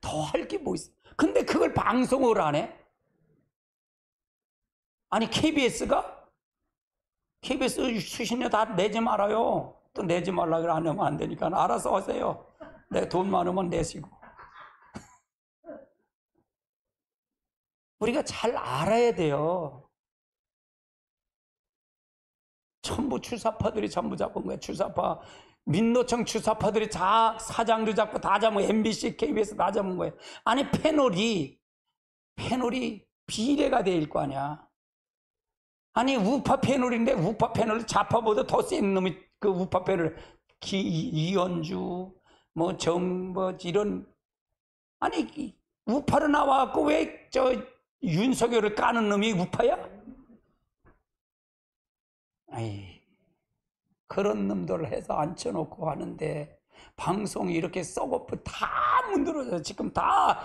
더 할 게 뭐 있어? 근데 그걸 방송을 안 해? 아니, KBS가? KBS 수십 년 다 내지 말아요. 또 내지 말라고 안 하면 안 되니까 알아서 하세요. 내 돈 많으면 내시고. 우리가 잘 알아야 돼요. 전부 주사파들이 전부 잡은 거야. 주사파, 민노총 주사파들이 다 사장도 잡고 다 잡은 거야. MBC, KBS 다 잡은 거야. 아니, 패널이 비례가 될 거 아니야. 아니, 우파 패널인데 우파 패널 좌파보다 더 센 놈이 그 우파 패널 이현주 이런, 아니, 우파로 나와갖고 왜 윤석열을 까는 놈이 우파야? 아이, 그런 놈들을 해서 앉혀놓고 하는데 방송이 이렇게 썩어프 다 문드러져. 지금 다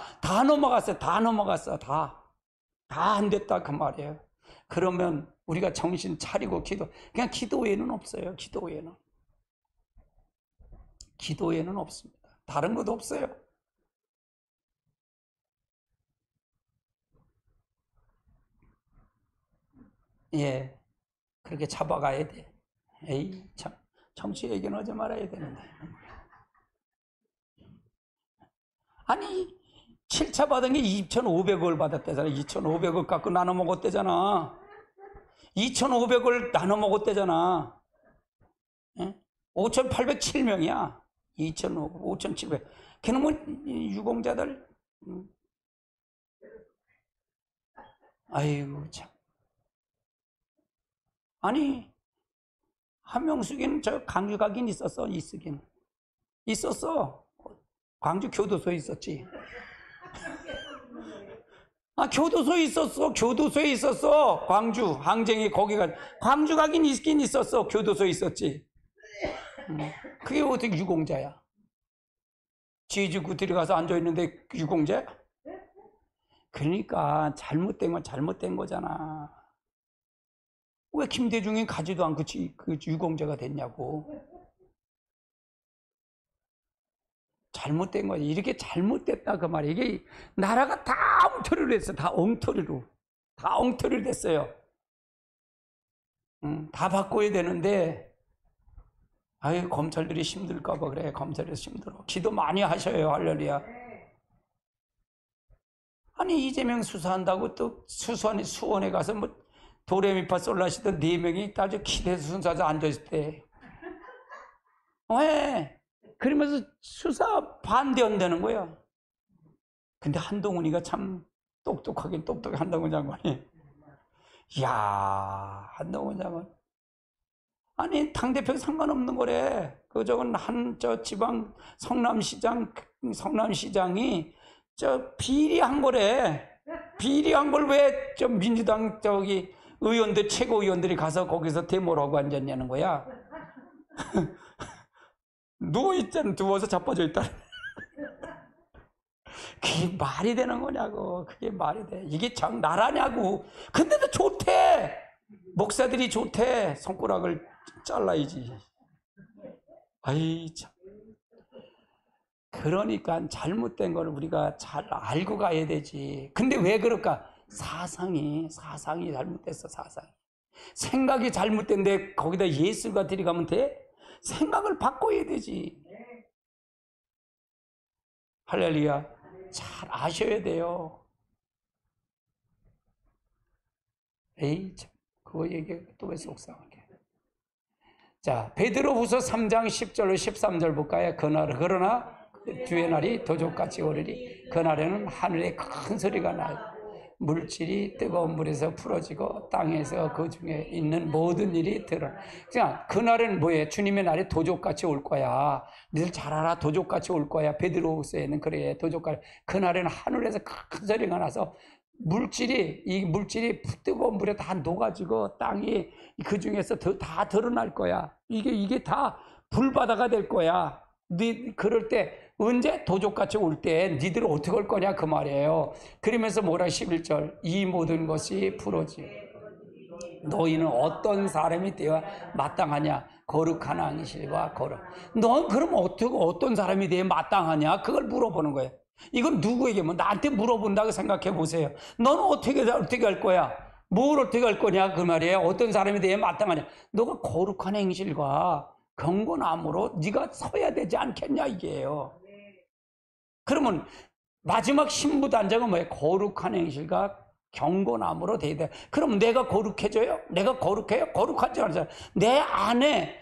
넘어갔어요. 다 넘어갔어. 다 안 됐다 그 말이에요. 그러면 우리가 정신 차리고 그냥 기도 외에는 없어요. 기도 외에는 없습니다. 다른 것도 없어요. 예, 그렇게 잡아가야 돼. 에이, 참, 정치 얘기는 하지 말아야 되는데. 아니, 7차 받은 게 2,500을 받았대잖아. 2,500을 갖고 나눠 먹었대잖아. 2,500을 나눠 먹었대잖아. 5,807명이야. 2,500, 5,700. 그놈은 유공자들. 아이고, 참. 아니, 한명숙이는 저 광주 가긴 있었어. 있었어. 광주 교도소에 있었지. 교도소에 있었어. 광주 항쟁이 거기가 광주 가긴 있긴 있었어. 교도소에 있었지. 그게 어떻게 유공자야? 지지구 들어가서 앉아있는데 유공자야? 그러니까 잘못된 건 잘못된 거잖아. 왜 김대중이 가지도 않고 그 유공자가 됐냐고. 잘못된 거지. 이렇게 잘못됐다 그 말이에요. 이게 나라가 다 엉터리로 됐어. 다 엉터리로 됐어요. 다 바꿔야 되는데 아유, 검찰들이 힘들까 봐 그래. 검찰이 힘들어. 기도 많이 하셔요. 할렐루야. 아니, 이재명 수사한다고 또 수원에 가서 뭐 도레미파 솔라시던 4명이 아주 기대 순서에 앉아있을 때 왜? 그러면서 수사 반대한다는 거야. 근데 한동훈이가 참 똑똑하게 한동훈 장관이. 이야, 한동훈 장관. 아니, 당대표 상관없는 거래. 저건 지방 성남시장이 비리한 거래. 비리한 걸 왜 민주당 의원들, 최고위원들이 가서 거기서 데모를 하고 앉았냐는 거야. 누워있잖아. 누워서 자빠져 있다. 그게 말이 되는 거냐고. 그게 말이 돼. 이게 나라냐고. 근데도 좋대. 목사들이 좋대. 손가락을 잘라야지. 아이, 참. 그러니까 잘못된 걸 우리가 잘 알고 가야 되지. 근데 왜 그럴까? 사상이 잘못됐어. 사상이. 생각이 잘못된데 거기다 예수가 들어가면 돼? 생각을 바꿔야 되지. 할렐루야. 잘 아셔야 돼요. 에이, 참. 그거 얘기 또 왜 속상하게. 자, 베드로후서 3장 10절로 13절 볼까요? 그러나 주의 날이 도적같이 오리리. 그날에는 하늘에 큰 소리가 나요. 물질이 뜨거운 물에서 풀어지고 땅에서 그 중에 있는 모든 일이 드러나. 그냥 그날은 뭐예요? 주님의 날이 도적같이 올 거야. 니들 잘 알아. 도적같이 올 거야. 베드로후서에는 그래. 도적같이. 그날에는 하늘에서 큰 소리가 나서 이 물질이 뜨거운 물에 다 녹아지고 땅이 그 중에서 다 드러날 거야. 이게 다 불바다가 될 거야. 그럴 때 언제? 도적같이 올 때 니들 어떻게 할 거냐 그 말이에요. 그러면서 뭐라 11절 이 모든 것이 풀어지. 너희는 어떤 사람이 되어 마땅하냐? 거룩한 안식일과 거룩. 넌 그럼 어떤 사람이 되어 마땅하냐? 그걸 물어보는 거예요. 이건 누구에게 나한테 물어본다고 생각해 보세요. 너는 어떻게 할 거야? 뭘 어떻게 할 거냐 그 말이에요. 어떤 사람이 되어 마땅하냐? 너가 거룩한 행실과 경건함으로 네가 서야 되지 않겠냐 이게요. 그러면 마지막 신부단장은 뭐예요? 거룩한 행실과 경건함으로 돼야 돼. 그럼 내가 거룩해져요? 내가 거룩해요? 거룩하지 않아요. 내 안에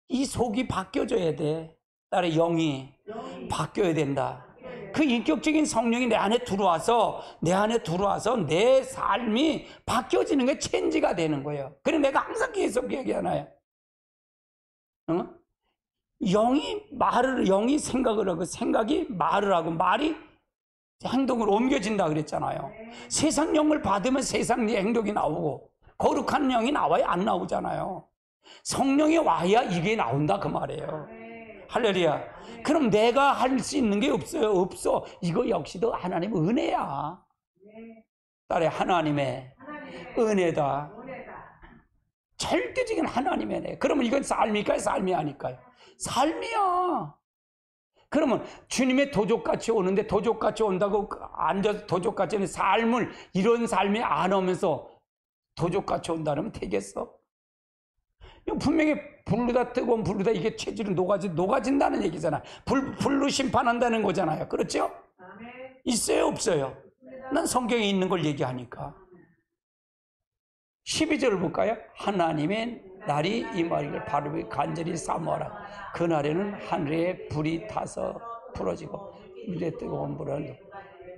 이 속이 바뀌어져야 돼. 나의 영이 바뀌어야 된다. 그 인격적인 성령이 내 안에 들어와서 내 삶이 바뀌어지는 게 체인지가 되는 거예요. 그래서 내가 항상 계속 얘기하나요? 영이 생각을 하고 생각이 말을 하고 말이 행동으로 옮겨진다 그랬잖아요. 세상 영을 받으면 세상 행동이 나오고 거룩한 영이 나와야 안 나오잖아요. 성령이 와야 이게 나온다 그 말이에요. 할렐루야. 그럼 내가 할 수 있는 게 없어요. 없어. 이거 역시도 하나님의 은혜야. 딸의 하나님의 은혜다. 절대적인 하나님의 은혜. 그러면 이건 삶일까요? 삶이 아닐까요? 삶이야. 그러면 주님의 도적같이 오는데 도적같이 온다고 앉아서 도적같이 오는 삶을 이런 삶이 안 오면서 도적같이 온다면 되겠어? 분명히 불르다 뜨거운 불르다 이게 체질은 녹아진다는 얘기잖아. 불로 심판한다는 거잖아요. 그렇죠? 있어요 없어요? 난 성경에 있는 걸 얘기하니까. 12절을 볼까요? 하나님의 날이 임하기를 바로 간절히 사모하라. 그날에는 하늘에 불이 타서 풀어지고 물에 뜨거운 불은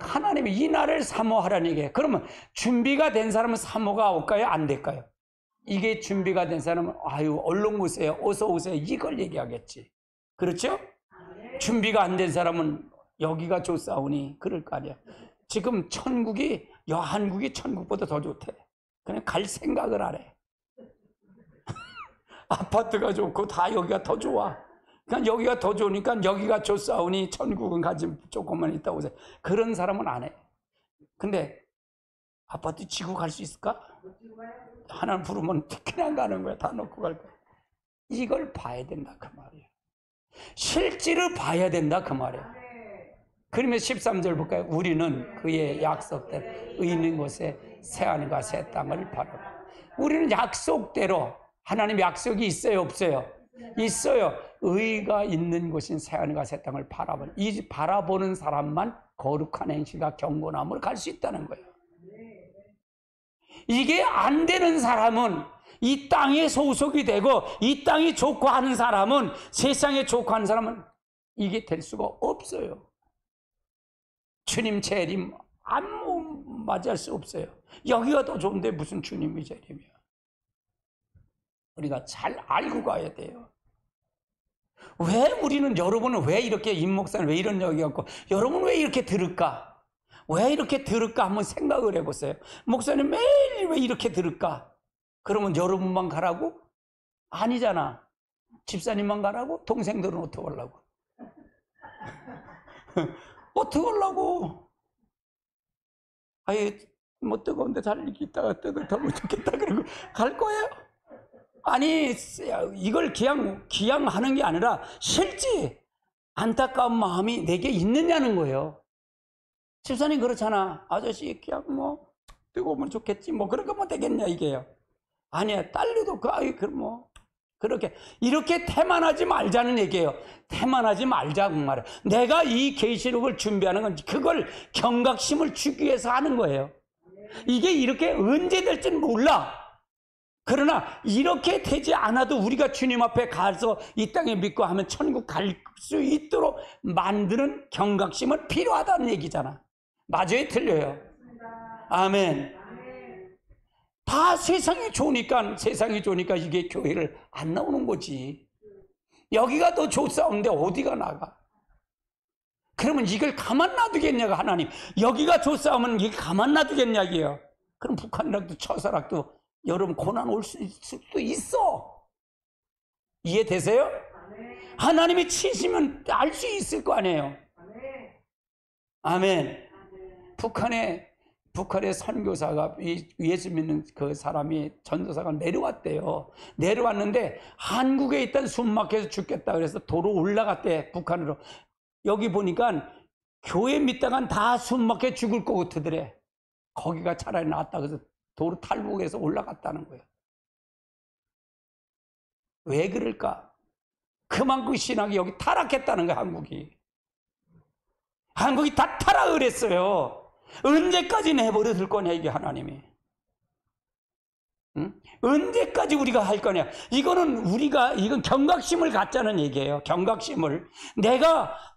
하나님이 이 날을 사모하라는 얘기예요. 그러면 준비가 된 사람은 사모가 올까요? 안 될까요? 이게 준비가 된 사람은 아유 얼른 오세요. 어서 오세요. 이걸 얘기하겠지. 그렇죠? 준비가 안 된 사람은 여기가 좋사오니 그럴 거 아니야. 지금 한국이 천국보다 더 좋대. 그냥 갈 생각을 안 해. 아파트가 좋고 다 여기가 더 좋아. 그냥 여기가 더 좋으니까 여기가 좋사오니 천국은 가지 조금만 있다 오세요. 그런 사람은 안 해. 근데 아파트 지고 갈 수 있을까? 하나님 부르면 그냥 가는 거야. 다 놓고 갈 거야. 이걸 봐야 된다 그 말이에요. 실제로 봐야 된다 그 말이에요. 그러면 13절 볼까요? 우리는 그의 약속대로 의 있는 곳에 새하늘과 새 땅을 바라보고. 우리는 약속대로, 하나님 약속이 있어요, 없어요? 있어요. 의가 있는 곳인 새하늘과 새 땅을 바라보는, 이 바라보는 사람만 거룩한 행실과 경건함으로 갈 수 있다는 거예요. 이게 안 되는 사람은, 이 땅에 소속이 되고 이 땅이 좋고 하는 사람은, 세상에 좋고 하는 사람은 이게 될 수가 없어요. 주님 재림 아무 맞이할 수 없어요. 여기가 더 좋은데 무슨 주님이 재림이야. 우리가 잘 알고 가야 돼요. 왜 우리는, 여러분은 왜 이렇게, 임 목사는 왜 이런 얘기 갖고, 여러분은 왜 이렇게 들을까? 왜 이렇게 들을까? 한번 생각을 해보세요. 목사님 매일 왜 이렇게 들을까? 그러면 여러분만 가라고? 아니잖아. 집사님만 가라고? 동생들은 어떻게 하려고? 어떻게 하려고? 아예 뭐 뜨거운데 잘 있다가 뜨뜻하면 좋겠다 그러고 갈 거예요? 아니, 이걸 기양 하는 게 아니라 실제 안타까운 마음이 내게 있느냐는 거예요. 집사님 그렇잖아. 아저씨 그냥 뭐 뜨거우면 좋겠지 뭐 그런 거면 되겠냐 이게요. 아니야, 딸려도 그럼 뭐 그렇게 이렇게 태만하지 말자는 얘기예요. 태만하지 말자고 말이에요. 내가 이 계시록을 준비하는 건 그걸 경각심을 주기 위해서 하는 거예요. 이게 이렇게 언제 될지는 몰라. 그러나 이렇게 되지 않아도 우리가 주님 앞에 가서 이 땅에 믿고 하면 천국 갈 수 있도록 만드는 경각심은 필요하다는 얘기잖아. 맞아요, 틀려요? 아멘. 다 세상이 좋으니까 이게 교회를 안 나오는 거지. 여기가 더 좋사온데 어디가 나가? 그러면 이걸 가만 놔두겠냐고, 하나님. 여기가 좋사오면 이게 가만 놔두겠냐 이게요. 그럼 북한이랑도 처사락도 여러분 고난 올 수도 있어. 이해되세요? 하나님이 치시면 알 수 있을 거 아니에요. 아멘. 북한의 선교사가, 예수 믿는 그 사람이, 전도사가 내려왔대요. 내려왔는데 한국에 있던 숨막혀서 죽겠다 그래서 도로 올라갔대, 북한으로. 여기 보니까 교회 믿다간 다 숨막혀 죽을 것 같으더래. 거기가 차라리 낫다 그래서 도로 탈북해서 올라갔다는 거예요. 왜 그럴까? 그만큼 신학이 여기 타락했다는 거야, 한국이 다 타락을 했어요. 언제까지 내버려 둘 거냐 이게 하나님이. 응? 언제까지 우리가 할 거냐. 이건 경각심을 갖자는 얘기예요. 경각심을.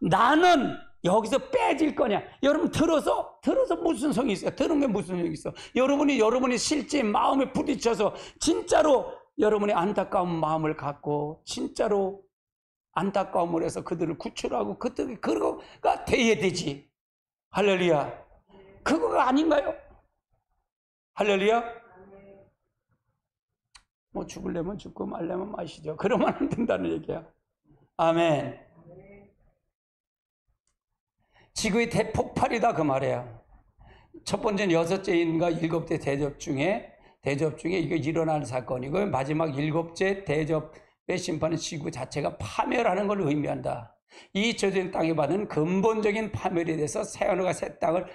나는 여기서 빼질 거냐. 여러분 들어서 무슨 성이 있어요? 들은 게 무슨 성이 있어? 여러분이 실제 마음에 부딪혀서 진짜로 여러분의 안타까운 마음을 갖고 진짜로 안타까움을 해서 그들을 구출하고 그거가 돼야 되지. 할렐루야. 그거가 아닌가요? 할렐루야. 뭐 죽으려면 죽고 말려면 마시죠. 그러면 안 된다는 얘기야. 아멘. 지구의 대폭발이다 그 말이에요. 첫 번째는 6째인가 7째 대접 중에 이거 일어날 사건이고, 마지막 7째 대접의 심판은 지구 자체가 파멸하는 걸 의미한다. 이 저주의 땅에 받은 근본적인 파멸에 대해서 새하늘과 새 땅을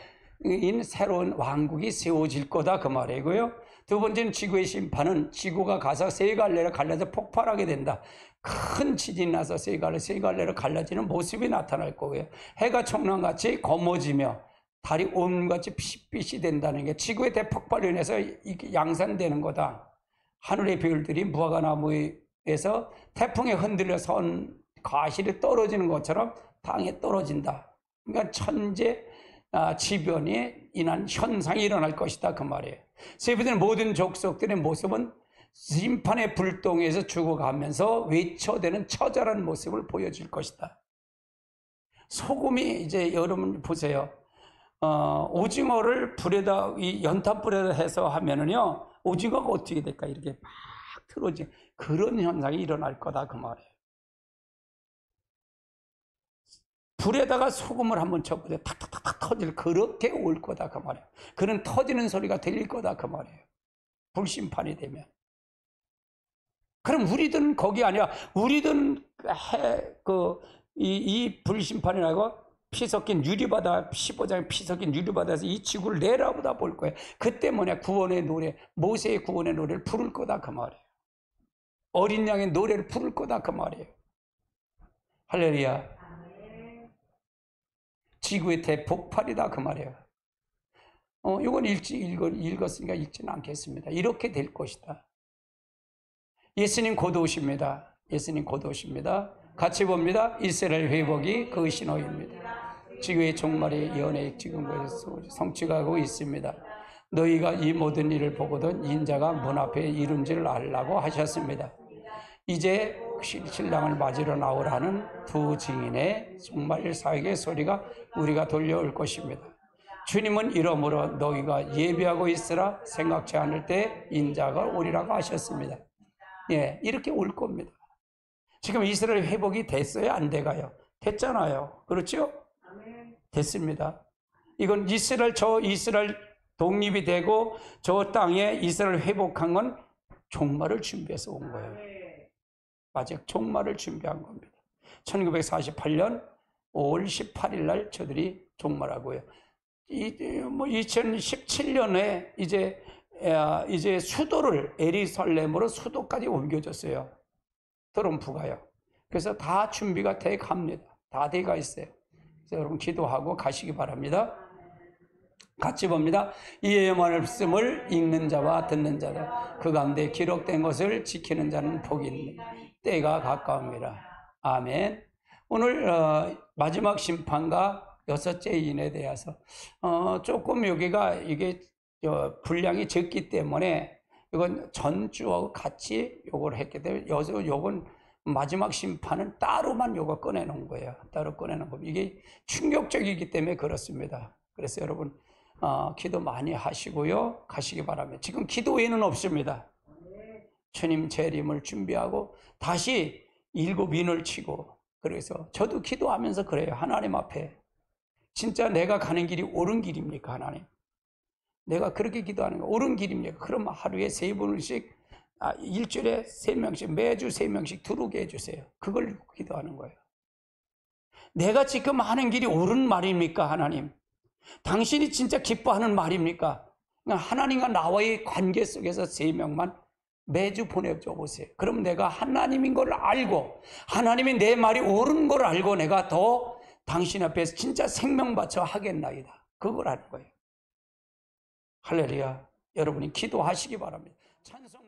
인 새로운 왕국이 세워질 거다 그 말이고요. 두 번째는 지구의 심판은 지구가 가서 세 갈래로 갈라져 폭발하게 된다. 큰 지진이 나서 세 갈래로 갈라지는 모습이 나타날 거고요. 해가 청량같이 검어지며 달이 온같이 핏빛이 된다는 게 지구의 대폭발로 인해서 양산되는 거다. 하늘의 별들이 무화과나무에서 태풍에 흔들려 선 과실이 떨어지는 것처럼 땅에 떨어진다. 그러니까 천재 지변이 인한 현상이 일어날 것이다 그 말이에요. 세 번째는 모든 족속들의 모습은 심판의 불똥에서 죽어가면서 외쳐대는 처절한 모습을 보여줄 것이다. 소금이 이제 여러분 보세요. 오징어를 불에다, 이 연탄불에다 해서 하면은요, 오징어가 어떻게 될까? 이렇게 막 틀어지, 그런 현상이 일어날 거다 그 말이에요. 불에다가 소금을 한번 쳐보세요. 탁탁탁탁 터질, 그렇게 올 거다 그 말이에요. 그런 터지는 소리가 들릴 거다 그 말이에요. 불심판이 되면. 그럼 우리들은 거기 아니라, 우리들은 이 불심판이라고 피 섞인 유리바다, 15장에 피 섞인 유리바다에서 이 지구를 내려보다 볼 거야. 그때 뭐냐? 구원의 노래, 모세의 구원의 노래를 부를 거다 그 말이에요. 어린 양의 노래를 부를 거다 그 말이에요. 할렐루야. 지구의 대폭발이다 그 말이에요. 이건 읽었으니까 읽지는 않겠습니다. 이렇게 될 것이다. 예수님 곧 오십니다. 예수님 곧 오십니다. 같이 봅니다. 이스라엘 회복이 그 신호입니다. 지구의 종말의 연애 지금까지 성취하고 있습니다. 너희가 이 모든 일을 보거든 인자가 문 앞에 이룬 줄 알라고 하셨습니다. 이제 신랑을 맞으러 나오라는 두 증인의 정말 사역의 소리가 우리가 돌려올 것입니다. 주님은 이러므로 너희가 예비하고 있으라 생각지 않을 때 인자가 오리라고 하셨습니다. 예, 이렇게 올 겁니다. 지금 이스라엘 회복이 됐어요? 안 돼가요? 됐잖아요. 그렇죠? 됐습니다. 이건 이스라엘 독립이 되고 저 땅에 이스라엘 회복한 건 종말을 준비해서 온 거예요. 마지막 종말을 준비한 겁니다. 1948년 5월 18일 날 저들이 종말하고요. 2017년에 이제 수도를 예루살렘으로 수도까지 옮겨졌어요. 트럼프가요. 그래서 다 준비가 돼 갑니다. 다 돼가 있어요. 그래서 여러분 기도하고 가시기 바랍니다. 같이 봅니다. 이의 말씀을 읽는 자와 듣는 자다. 그 가운데 기록된 것을 지키는 자는 복이 있는 때가 가까웁니다. 아멘. 오늘 마지막 심판과 여섯째 인에 대해서 조금 여기가 이게 분량이 적기 때문에 이건 전주하고 같이 요걸 했기 때문에 요건 마지막 심판은 따로만 요거 꺼내놓은 거예요. 따로 꺼내놓은 거. 이게 충격적이기 때문에 그렇습니다. 그래서 여러분 기도 많이 하시고요. 가시기 바랍니다. 지금 기도 외에는 없습니다. 주님 재림을 준비하고 다시 7인을 치고 그래서 저도 기도하면서 그래요. 하나님 앞에 진짜 내가 가는 길이 옳은 길입니까? 하나님. 내가 그렇게 기도하는 거 옳은 길입니까? 그럼 하루에 3번씩 일주일에 3명씩 매주 3명씩 들어오게 해주세요. 그걸 기도하는 거예요. 내가 지금 하는 길이 옳은 말입니까? 하나님. 당신이 진짜 기뻐하는 말입니까? 하나님과 나와의 관계 속에서 3명만 매주 보내줘 보세요. 그럼 내가 하나님인 걸 알고 하나님이 내 말이 옳은 걸 알고 내가 더 당신 앞에서 진짜 생명 바쳐 하겠나이다. 그걸 하는 거예요. 할렐루야. 여러분이 기도하시기 바랍니다. 찬송